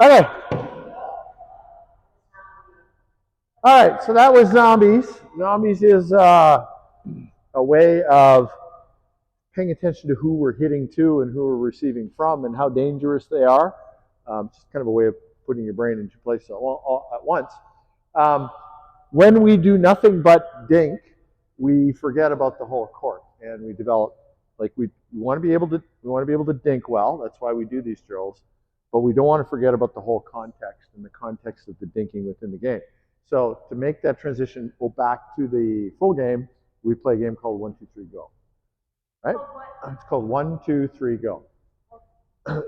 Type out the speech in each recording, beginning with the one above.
Okay. All right, so that was zombies. Zombies is a way of paying attention to who we're hitting to and who we're receiving from and how dangerous they are. Just kind of a way of putting your brain into place all at once. Um, when we do nothing but dink, we forget about the whole court, and we develop like we want to be able to dink well. That's why we do these drills, but we don't want to forget about the whole context and the context of the dinking within the game. So to make that transition, go back to the full game. We play a game called 1, 2, 3, go. Right? It's called 1, 2, 3, go.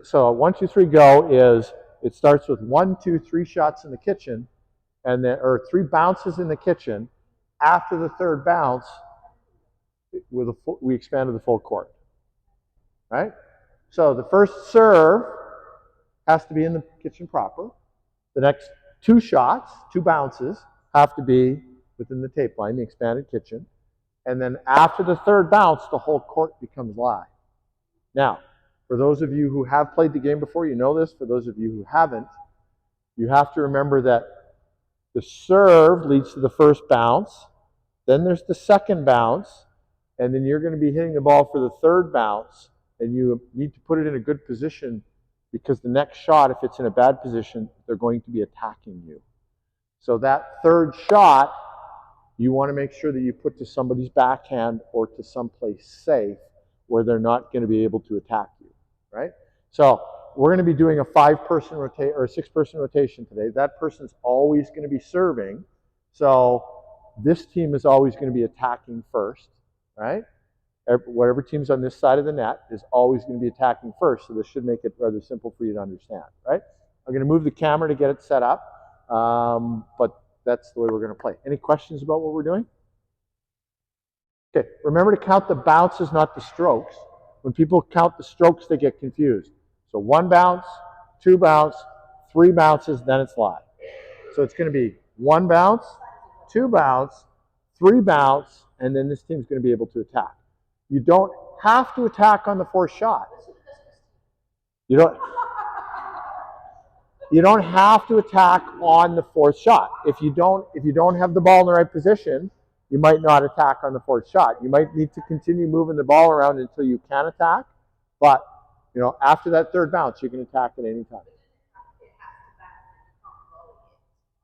So 1, 2, 3, go is it starts with 1, 2, 3 shots in the kitchen, and then or 3 bounces in the kitchen. After the third bounce, we expand to the full court. Right? So the first serve has to be in the kitchen proper. The next 2 shots, 2 bounces, have to be within the tape line, the expanded kitchen. And then after the third bounce, the whole court becomes live. Now, for those of you who have played the game before, you know this. For those of you who haven't, you have to remember that the serve leads to the first bounce, then there's the second bounce, and then you're going to be hitting the ball for the third bounce, and you need to put it in a good position because the next shot, if it's in a bad position, they're going to be attacking you. So that third shot, you want to make sure that you put to somebody's backhand or to someplace safe where they're not going to be able to attack you, right? So we're going to be doing a 5-person rotation or a 6-person rotation today. That person's always going to be serving. So this team is always going to be attacking first, right? Whatever team's on this side of the net is always going to be attacking first. So this should make it rather simple for you to understand, right? I'm going to move the camera to get it set up, but that's the way we're going to play. Any questions about what we're doing? Okay, remember to count the bounces, not the strokes. When people count the strokes, they get confused. So 1 bounce, 2 bounce, 3 bounces, then it's live. So it's going to be 1 bounce, 2 bounce, 3 bounce, and then this team's going to be able to attack. You don't have to attack on the 4th shot. You don't have to attack on the 4th shot. If you don't have the ball in the right position, you might not attack on the 4th shot. You might need to continue moving the ball around until you can attack, but after that third bounce, you can attack at any time.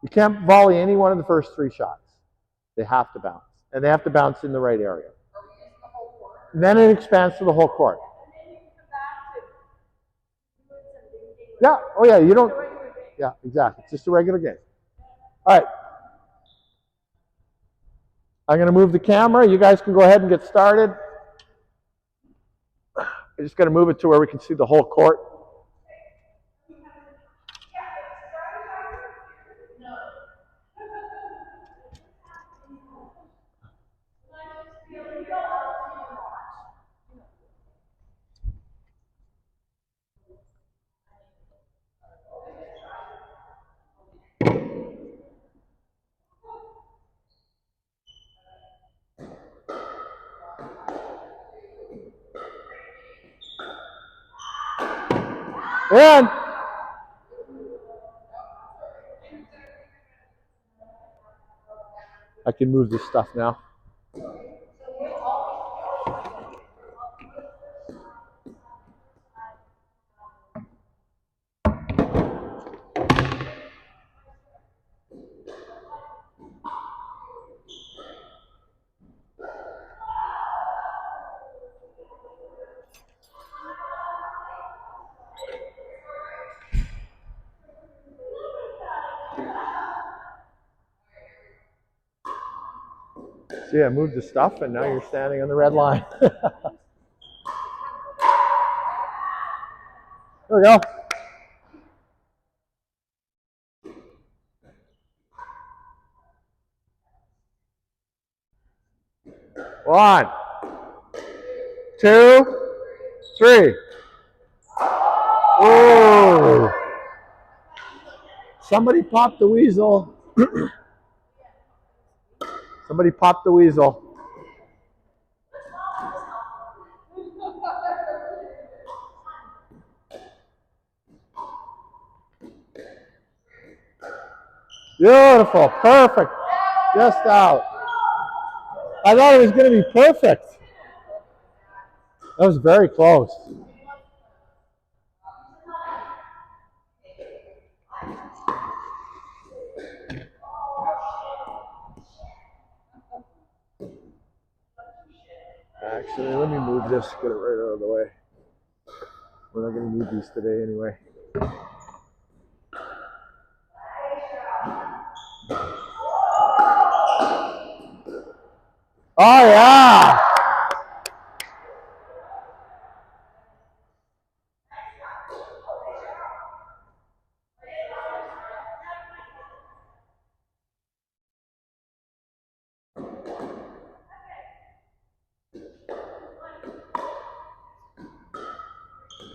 You can't volley any one of the first 3 shots. They have to bounce, and they have to bounce in the right area. And then it expands to the whole court. Yeah. Oh yeah. You don't. Yeah. Exactly. It's just a regular game. All right. I'm going to move the camera. You guys can go ahead and get started. I just got to move it to where we can see the whole court. And I can move this stuff now. See, I moved the stuff, and now you're standing on the red line. There we go. One, 2, 3. Oh! Somebody popped the weasel. Somebody popped the weasel. Beautiful. Perfect. Just out. I thought it was going to be perfect. That was very close. Actually, let me move this, get it right out of the way. We're not going to need these today anyway. Oh, yeah.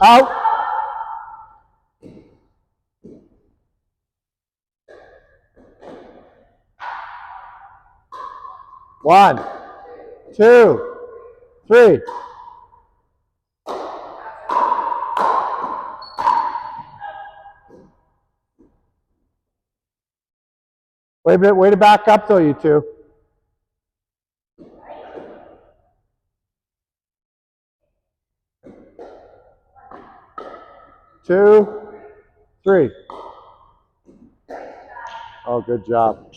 Out. One, two, three. Way to back up though, you two. Two, three. Oh, good job.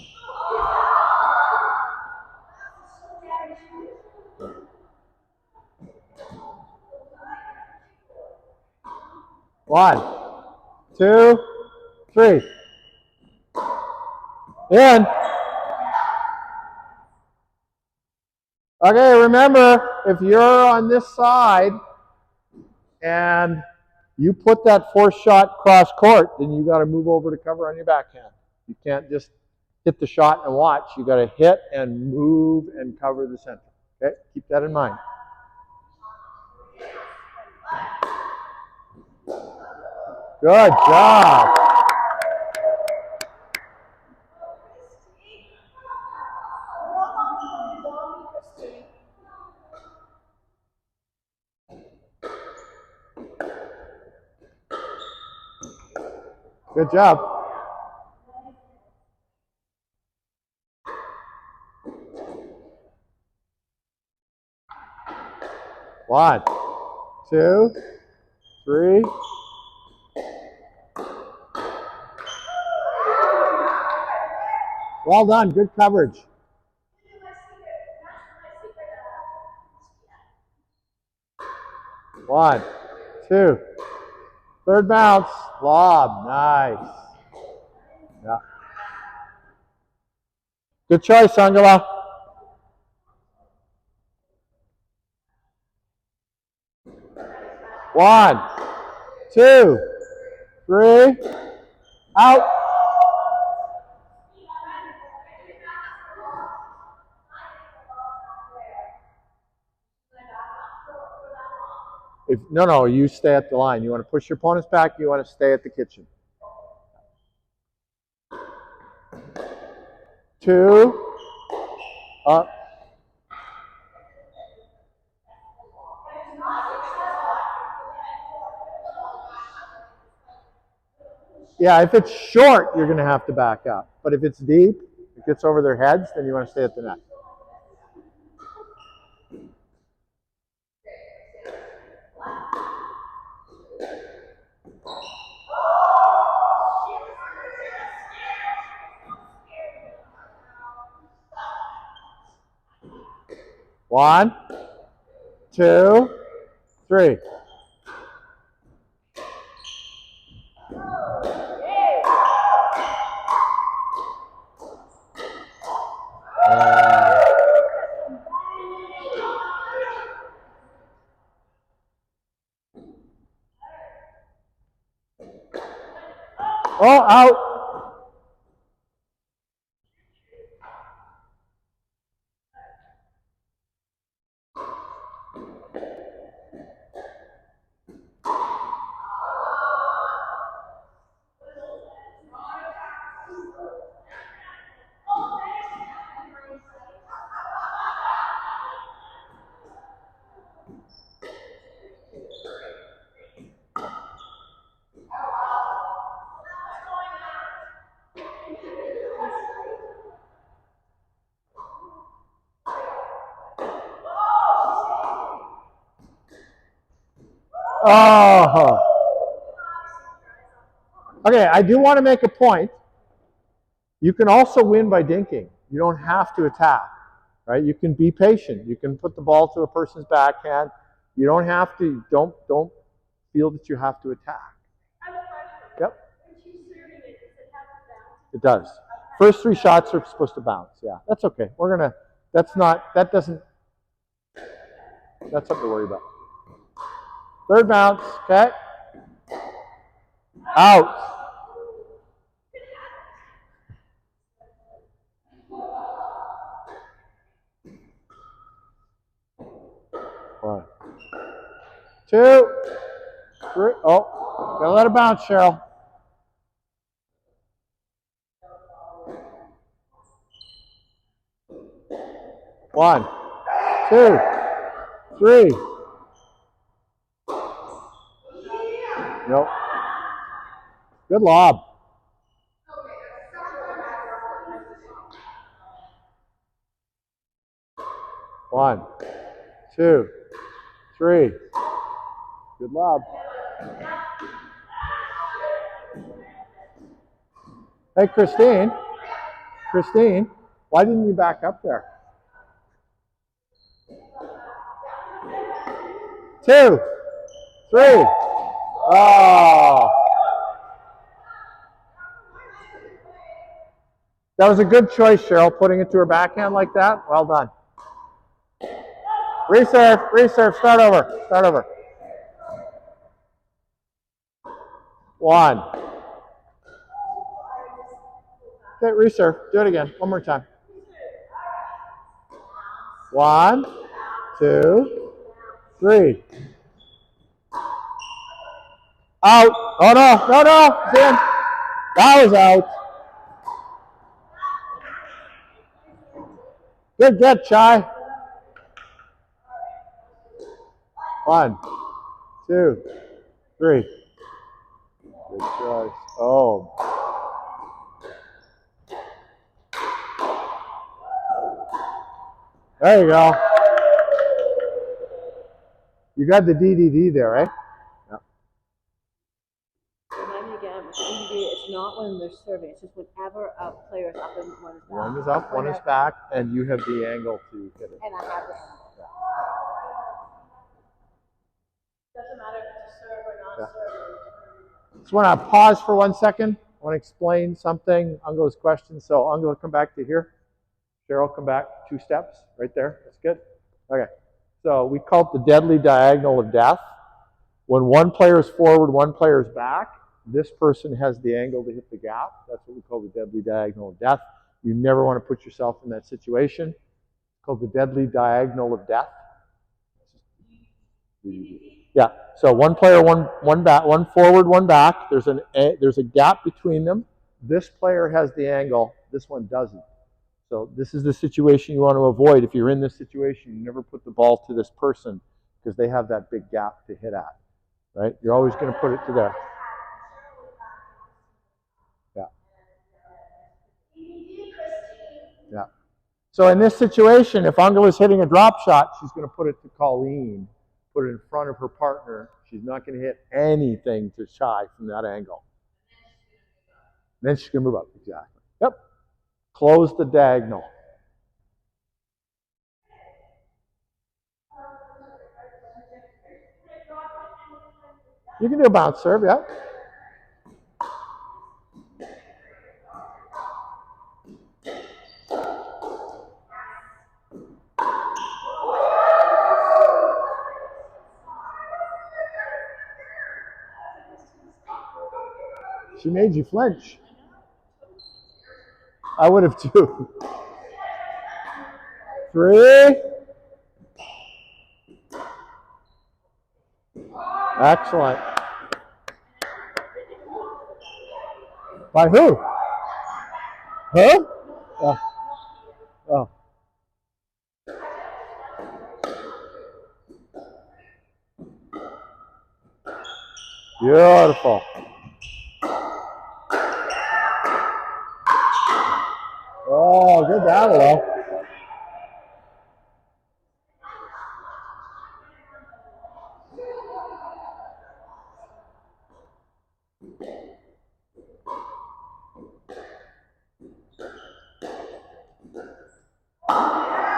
One, two, three. In. Okay, remember, if you're on this side and you put that force shot cross court, then you got to move over to cover on your backhand. You can't just hit the shot and watch. You got to hit and move and cover the center. Okay, keep that in mind. Good job. Good job. One, two, three. Well done. Good coverage. One, two. Third bounce. Lob. Nice. Yeah. Good choice, Angela. One, two, three. Out. No, you stay at the line. You want to push your opponents back, you want to stay at the kitchen. Two, up. Yeah, if it's short, you're going to have to back up. But if it's deep, it gets over their heads, then you want to stay at the net. One, two, three. Oh, out. Oh. Okay, I do want to make a point. You can also win by dinking. You don't have to attack, right? You can be patient. You can put the ball to a person's backhand. You don't have to. Don't feel that you have to attack. I have a question. Yep. When she's serving it, does it have to bounce? It does. First 3 shots are supposed to bounce. Yeah, that's okay. We're gonna. That's not. That doesn't. That's something to worry about. 3rd bounce. Okay. Out. One, 2, 3. Oh, gotta let it bounce, Cheryl. One, 2, 3. Nope. Good lob. One, 2, 3. Good lob. Hey, Christine. Christine, why didn't you back up there? 2, 3. Oh. That was a good choice, Cheryl, putting it to her backhand like that. Well done. Reserve, reserve, start over, start over. 1. Okay, reserve, do it again, one more time. 1, 2, 3. Out. Oh, no, no, no, it's in. That was out. Good get, Chai. 1, 2, 3. Good choice. Oh. There you go. You got the DDD there, right? Yeah. Remind me again, with DDD, it's not when they're serving. It's just whenever a player is up and one is back. One is up, one is back, and you have the angle to hit it. And I have the angle. Yeah. Doesn't matter if it's a serve or non-serve. Just want to pause for 1 second. I want to explain something, Angela's question. So Angela, come back to here. Cheryl, come back 2 steps, right there. That's good. Okay. So we call it the deadly diagonal of death. When one player is forward, one player is back, this person has the angle to hit the gap. That's what we call the deadly diagonal of death. You never want to put yourself in that situation. It's called the deadly diagonal of death. Yeah. So one player, one back, one forward, one back. There's a gap between them. This player has the angle. This one doesn't. So this is the situation you want to avoid. If you're in this situation, you never put the ball to this person because they have that big gap to hit at. Right? You're always going to put it to there. Yeah. Yeah. So in this situation, if Angela's hitting a drop shot, she's going to put it to Colleen, put it in front of her partner. She's not going to hit anything to Chai from that angle. And then she's going to move up. Exactly. Yep. Close the diagonal. You can do a bounce serve, yeah. She made you flinch. I would have too. 3. Excellent. By who? Huh? Oh. Oh. Beautiful. Oh, good battle, though.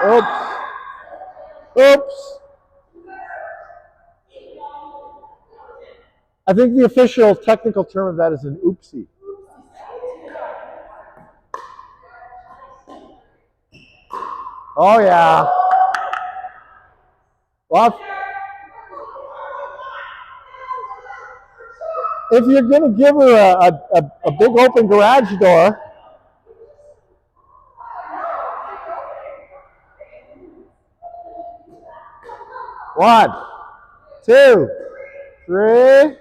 Oops. Oops. I think the official technical term of that is an oopsie. Oh, yeah. Well, if you're going to give her a big open garage door, one, two, three.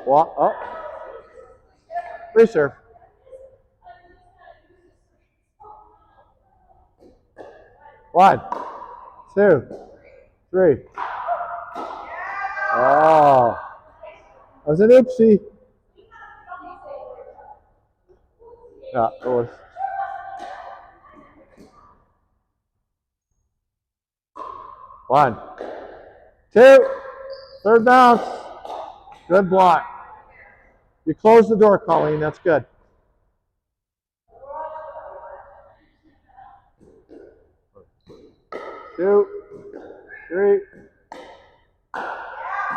What? Oh. Reserve. One, two, three. Oh. That was an oopsie. Yeah, it was. One, two, third bounce. Good block. You close the door, Colleen. That's good. Two, three.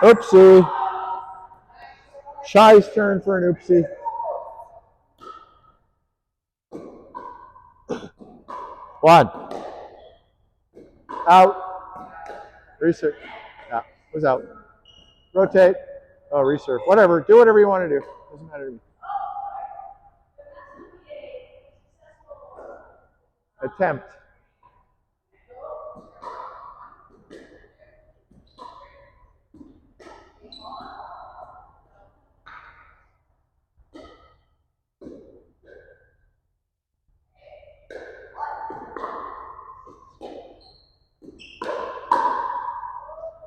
Oopsie. Shy's turn for an oopsie. One. Out. Research. Yeah, it was out. Rotate. Oh, reserve. Whatever. Do whatever you want to do. Doesn't matter to me. Attempt.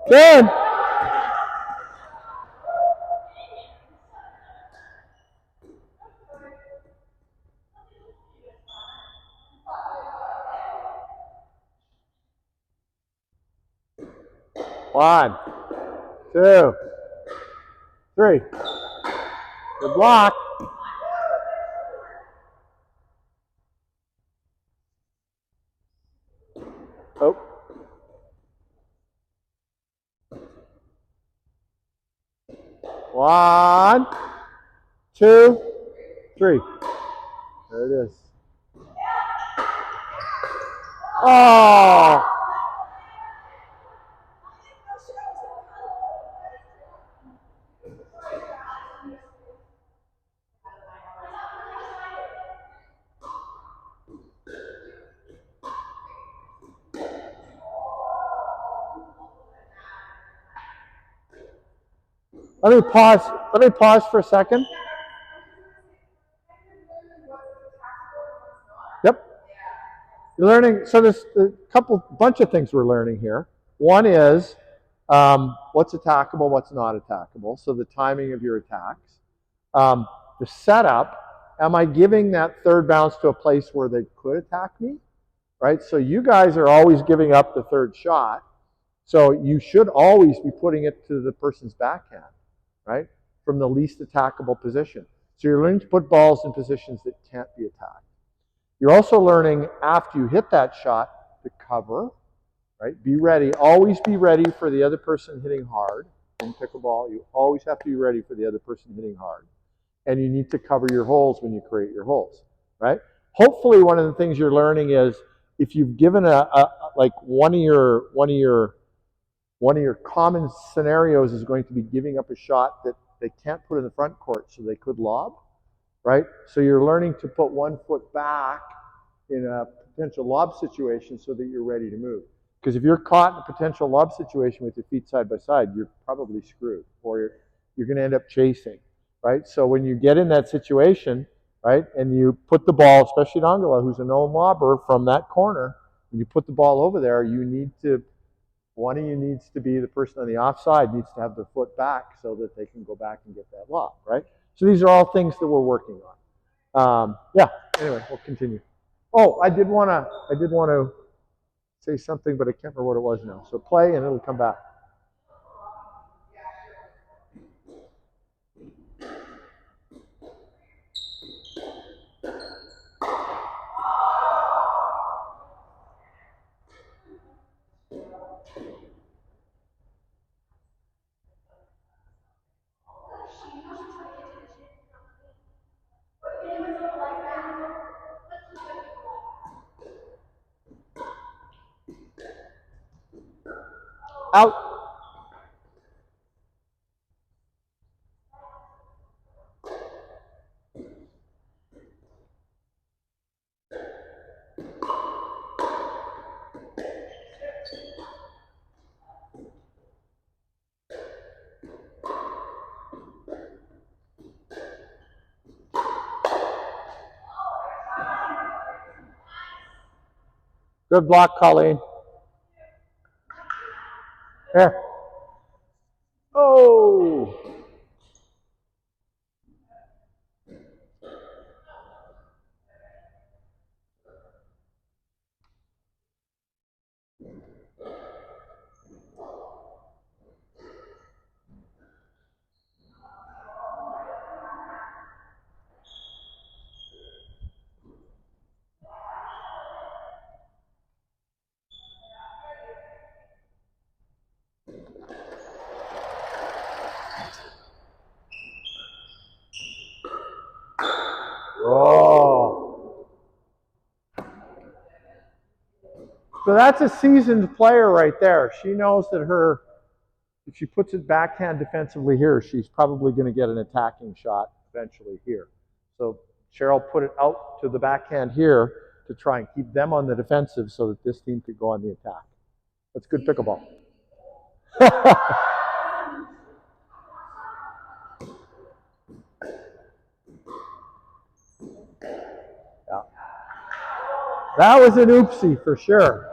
Good. One, two, three. Good block. Oh. One, two, three. There it is. Oh. Let me pause. Let me pause for a second. Yep. You're learning. So there's a bunch of things we're learning here. One is what's attackable, what's not attackable. So the timing of your attacks. The setup. Am I giving that third bounce to a place where they could attack me? Right. So you guys are always giving up the third shot. So you should always be putting it to the person's backhand, right? From the least attackable position. So you're learning to put balls in positions that can't be attacked. You're also learning after you hit that shot to cover, right? Be ready. Always be ready for the other person hitting hard. In pickleball, you always have to be ready for the other person hitting hard. And you need to cover your holes when you create your holes, right? Hopefully one of the things you're learning is if you've given like one of your common scenarios is going to be giving up a shot that they can't put in the front court, so they could lob, right? So you're learning to put 1 foot back in a potential lob situation so that you're ready to move. Because if you're caught in a potential lob situation with your feet side by side, you're probably screwed, or you're going to end up chasing, right? So when you get in that situation, right, and you put the ball, especially Angela, who's a known lobber, from that corner, when you put the ball over there, you need to, one of you needs to be the person on the offside, needs to have their foot back so that they can go back and get that lob, right? So these are all things that we're working on. Yeah, anyway, we'll continue. Oh, I did want to say something, but I can't remember what it was now. So play and it'll come back. Out. Good block, Colleen. Here. Oh. Oh. So that's a seasoned player right there. She knows that if she puts it backhand defensively here, she's probably going to get an attacking shot eventually here. So Cheryl put it out to the backhand here to try and keep them on the defensive so that this team could go on the attack. That's good pickleball. Yeah. That was an oopsie for sure.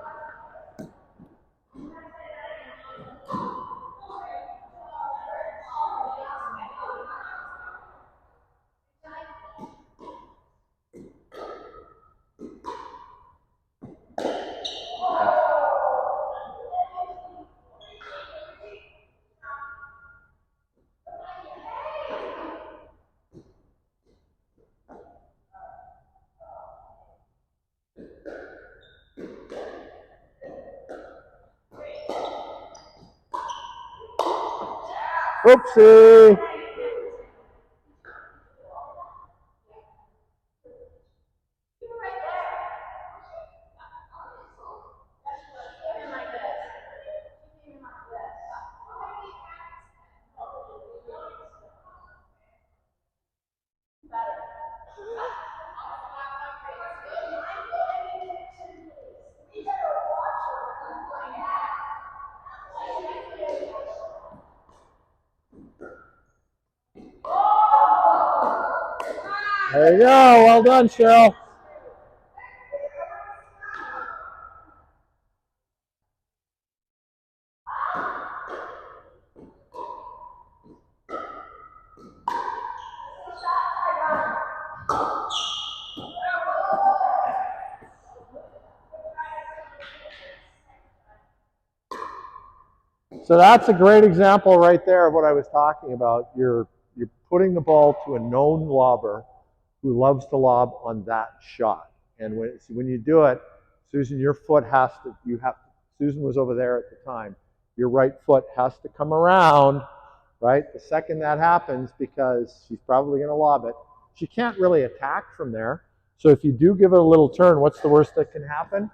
Oopsie. There you go. Well done, Cheryl. So that's a great example right there of what I was talking about. You're putting the ball to a known lobber who loves to lob on that shot. And when you do it, Susan, your foot has to, Susan was over there at the time, your right foot has to come around, right? The second that happens, because she's probably going to lob it, she can't really attack from there. So if you do give it a little turn, what's the worst that can happen?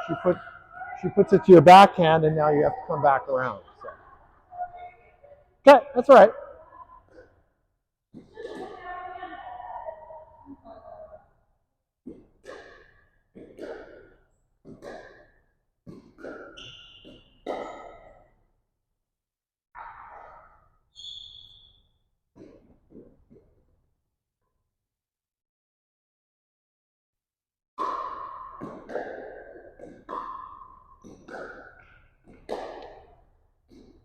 She puts it to your backhand, and now you have to come back around. So. Okay, that's all right.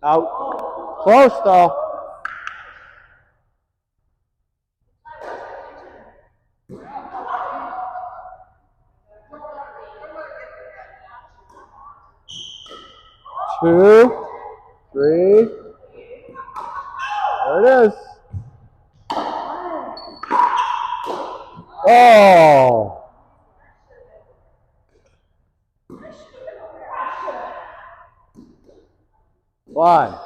Out. Close, though. Two, three. There it is. Oh. One.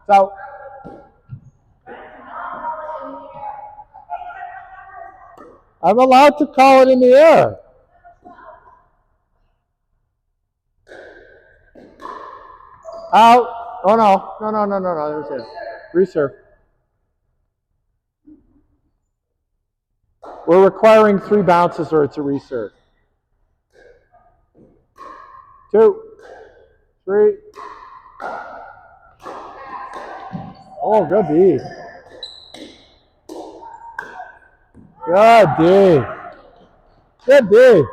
So. I'm allowed to call it in the air. Out. Oh, no. No, no, no, no, no. There's it. Reserve. We're requiring 3 bounces or it's a reserve. 2, 3. Oh, good D. Good D. Good D.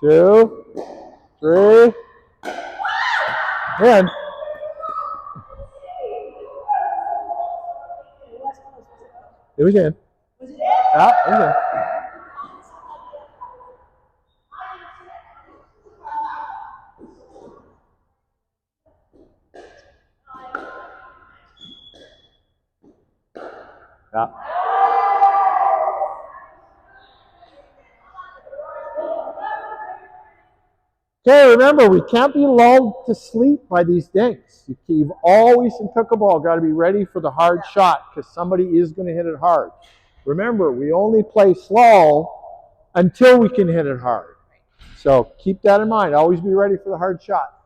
Two, 3. In. It was in. Yeah, it was in. Yeah. Okay, remember, we can't be lulled to sleep by these dinks. You've always, in pickleball, got to be ready for the hard shot because somebody is going to hit it hard. Remember, we only play slow until we can hit it hard. So keep that in mind. Always be ready for the hard shot.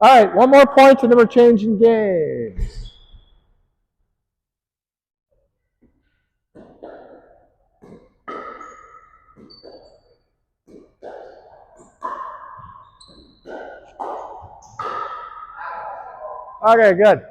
All right, one more point and then we're changing games. Okay, good.